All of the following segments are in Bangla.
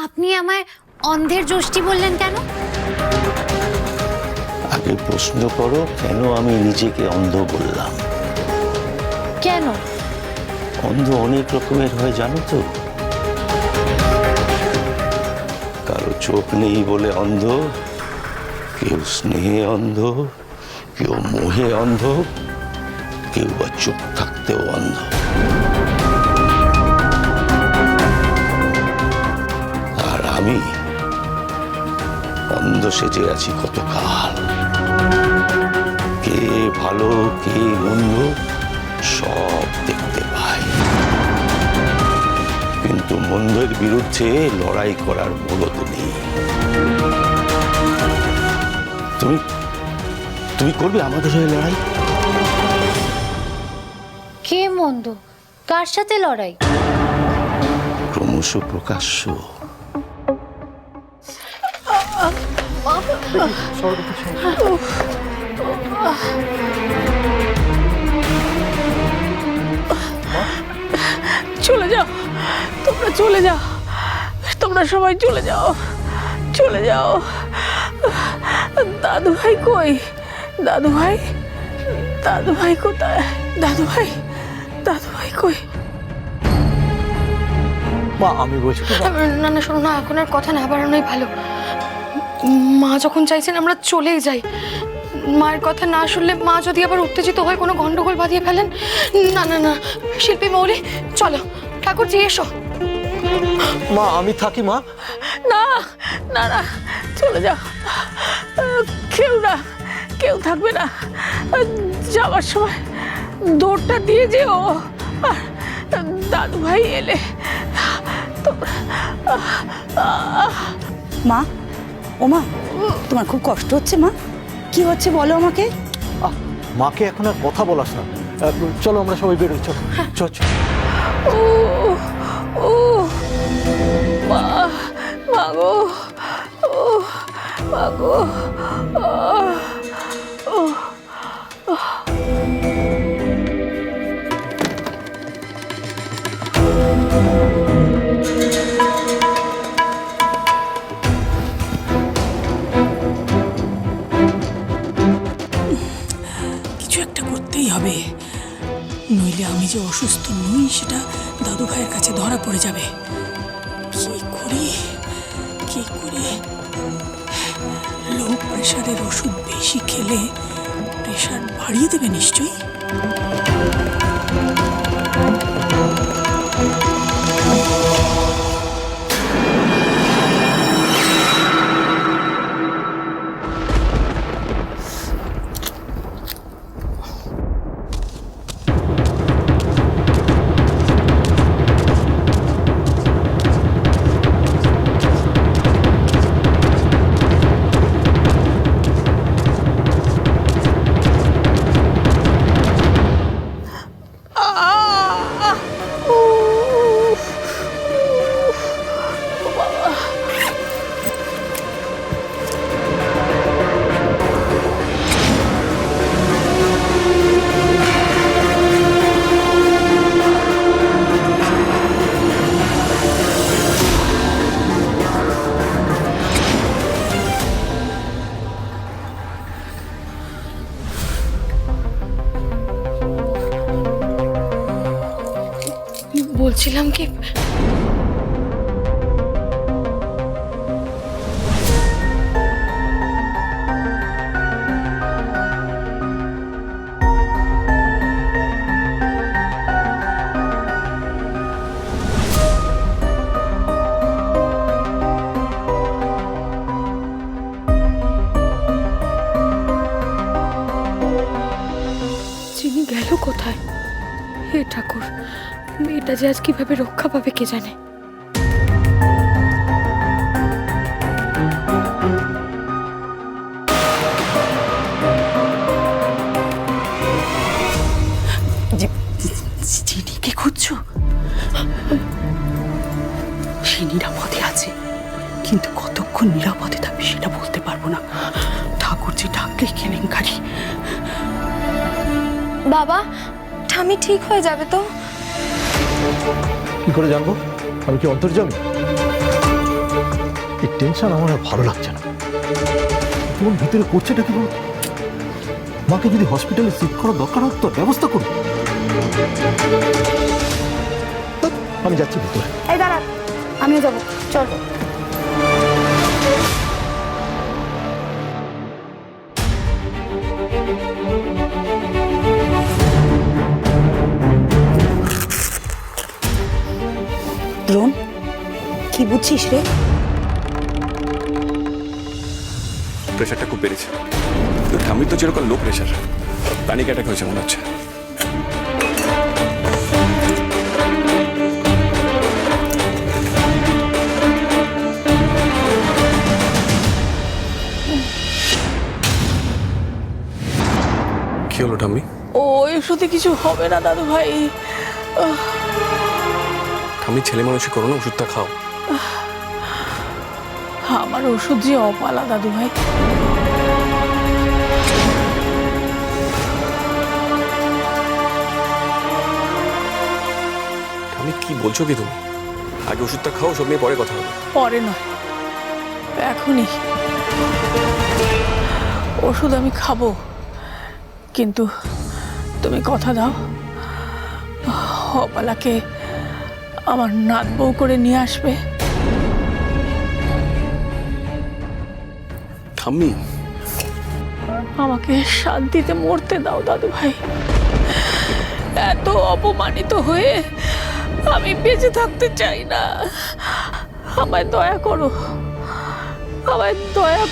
আপনি আমায় অন্ধের যষ্টি বললেন কেন? আগে প্রশ্ন করো, কেন আমি নিজেকে অন্ধ বললাম? কেন? অন্ধ অনেক রকমের হয় জানো তো। কারো চোখ নেই বলে অন্ধ, কেউ স্নেহে অন্ধ, কেউ মোহে অন্ধ, কেউ বা চোখ থাকতেও অন্ধ। আর আমি অন্ধ সেজে আছি কতকাল। কে ভালো কে মন্দ সব দেখতে পাই, কিন্তু মন্দের বিরুদ্ধে লড়াই করার মূলত নেই। তুমি তুমি করবে আমাদের হয়ে লড়াই? কে মন্দ? কার সাথে লড়াই? ক্রমশ প্রকাশ্য। চলে যাও, তোমরা চলে যাও, তোমরা সবাই চলে যাও, চলে যাও। দাদু ভাই কই? দাদু ভাই, দাদু ভাই কোথায়? দাদু ভাই, দাদু ভাই কই? মা আমি বলছি না না শোনো না, এখন আর কথা না বাড়ানোই ভালো। মা যখন চাইছেন আমরা চলেই যাই। মায়ের কথা না শুনলে মা যদি আবার উত্তেজিত হয়ে কোনো গন্ডগোল বাঁধিয়ে ফেলেন। না না না শিল্পী মৌলি, চলো ঠাকুরজি এসো। মা আমি থাকি মা। না না না, চলে যাও, কেউ না, কেউ থাকবে না। যাওয়ার সময় দৌড়টা দিয়ে যেও, আর দাদু ভাই এলে মা, ও মা, তোমার খুব কষ্ট হচ্ছে মা? কি হচ্ছে বলো আমাকে। মাকে এখন আর কথা বলাস না। চলো আমরা সবাই বেরোই, চল চল চল। ও ও মা, মা গো, ও মা গো, কিছু একটা করতেই হবে, নইলে আমি যে অসুস্থ নই সেটা দাদু ভাইয়ের কাছে ধরা পড়ে যাবে। কি করি কি করি? লো প্রেশারের ওষুধ বেশি খেলে প্রেশার বাড়িয়ে দেবে নিশ্চয়ই। বলছিলাম কি, চিনি গেল কোথায়? হে ঠাকুর, মেয়েটা যে আজ কিভাবে রক্ষা পাবে কে জানে। চিনিকে খুঁজছো? সে নিরাপদে আছে, কিন্তু কতক্ষণ নিরাপদে থাকবে সেটা বলতে পারবো না। ঠাকুর যে ডাকলে কেলেঙ্কারি। বাবা, ঠামি ঠিক হয়ে যাবে তো? কি করে জানবো? আমি কি অন্তর্যামী? এই টেনশন আমার আর ভালো লাগছে না। তোমার ভিতরে করছেটা কি বলো? মাকে যদি হসপিটালে শিফট করার দরকার হয় তো ব্যবস্থা করো। আমি যাচ্ছি ভিতরে। এই দাঁড়া, আমিও যাবো, চল। দ্রোণ, কি বুঝছিস রে? প্রেশারটা খুব বেড়েছে। ঠাম্মির তো যেরকম লো প্রেশার, প্যানিক অ্যাটাক হয়েছে মনে হচ্ছে। কি হলো ঠাম্মি? ওই ওষুধে কিছু হবে না দাদু ভাই। ঠাম্মি ছেলে মানুষই করো না, ওষুধটা খাও। আমার ওষুধ যে অপালা দাদু ভাই। ঠাম্মি কি বলছো কি তুমি? আগে ওষুধটা খাও, সব নিয়ে পরে কথা হবে। পরে নয়, এখনই। ওষুধ আমি খাবো, কিন্তু তুমি কথা দাও অপালাকে আমার নাত বউ করে নিয়ে আসবে। ঠাম্মি, আমাকে শান্তিতে মরতে দাও দাদু ভাই। এত অপমানিত হয়ে আমি বেঁচে থাকতে চাই না। আমায় দয়া করো, আমায় দয়া।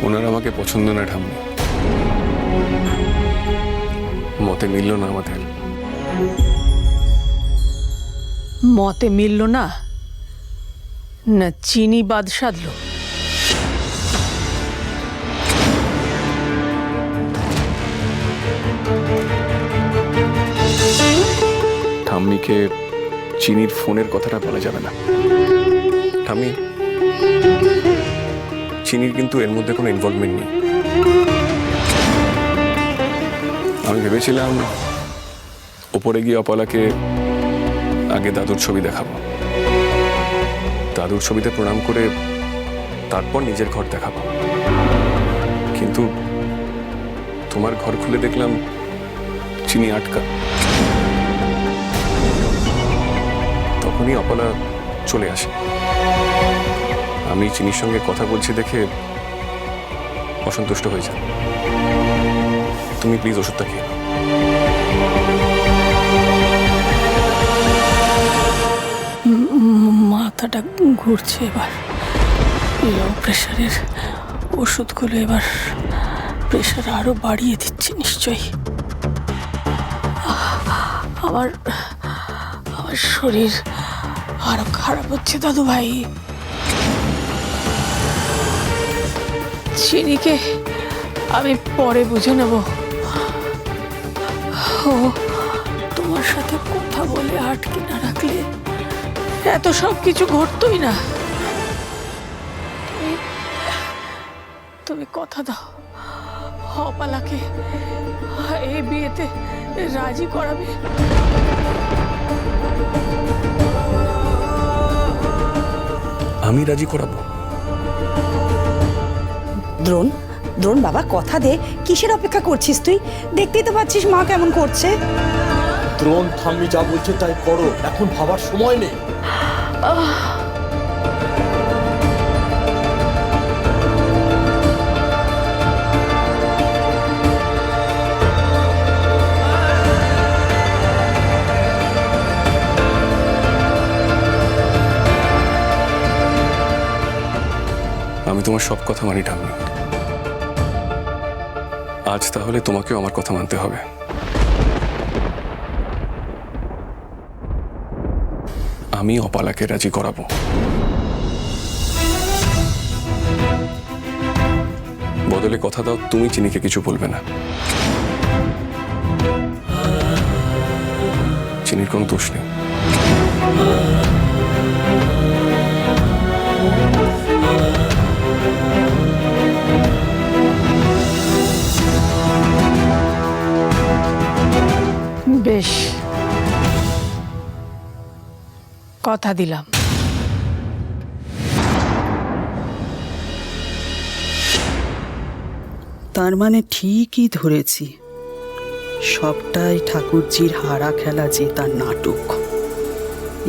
ওনার আমাকে পছন্দ না ঠাম্মি, মতে মিলল না আমাদের। মতে মিলল না, না চিনি বাদ সাধলো। ঠাম্মিকে চিনির ফোনের কথাটা বলা যাবে না। ঠাম্মি, চিনির কিন্তু এর মধ্যে কোনো ইনভলভমেন্ট নেই। আমি ভেবেছিলাম ওপরে গিয়ে অপলাকে আগে দাদুর ছবি দেখাবো, দাদুর ছবিতে প্রণাম করে তারপর নিজের ঘর দেখাবো। কিন্তু তোমার ঘর খুলে দেখলাম চিনি আটকা। তখনই অপলা চলে আসে। আমি চিনির সঙ্গে কথা বলছি দেখে অসন্তুষ্ট হয়ে যায়। তুমি প্লিজ ওষুধটা খেয়ে নাও। মাথাটা ঘুরছে এবার। লো প্রেশারের ওষুধগুলো এবার প্রেশার আরো বাড়িয়ে দিচ্ছে নিশ্চয়ই। আমার আমার শরীর আরো খারাপ হচ্ছে দাদু ভাই। চিনিকে আমি পরে বুঝে নেব। ও তোমার সাথে কথা বলে আটকে না রাখলে এত সব কিছু ঘটতোই না। তুমি কথা দাও অপালাকে এই বিয়েতে রাজি করাবে। আমি রাজি করাবো? দ্রোণ, দ্রোণ বাবা কথা দে, কিসের অপেক্ষা করছিস তুই? দেখতেই তো পাচ্ছিস মা কেমন করছে। দ্রোণ, ঠাম্মি যা বলছে তাই করো, এখন ভাবার সময় নেই। আমি তোমার সব কথা মানি ঠাম্মি। আজ তাহলে তোমাকেও আমার কথা মানতে হবে। আমি অপালাকে রাজি করাবো। বদলে কথা দাও তুমি চিনিকে কিছু বলবে না। চিনির কোনো দোষ নেই। বেশ, কথা দিলাম। তার মানে ঠিকই ধরেছি, সবটাই ঠাকুরজির হারা খেলা জেতার নাটক।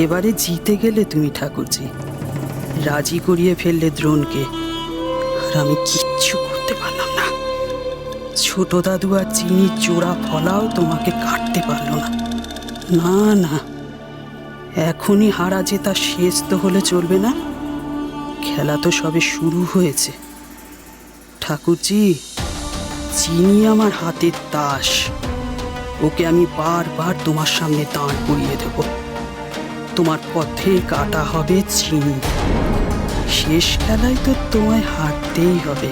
এবারে জিতে গেলে তুমি ঠাকুরজি, রাজি করিয়ে ফেললে দ্রোণকে, আর আমি কিচ্ছু করতে পারলাম না। ছোট দাদু আর চিনির জোড়া ফলাও তোমাকে কাটতে পারলো না। না না, এখনই হারা জেতা শেষ তো হলে চলবে না, খেলা তো সবে শুরু হয়েছে। ঠাকুরজি, চিনি আমার হাতের তাস, ওকে আমি বারবার তোমার সামনে দাঁড় করিয়ে দেব। তোমার পথে কাটা হবে চিনি, শেষ খেলায় তো তোমায় হারতেই হবে,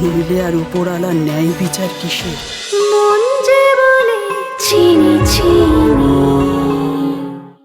নইলে আর উপরওয়ালা ন্যায় বিচার কিসের? মন যে বলে চিনি চিনি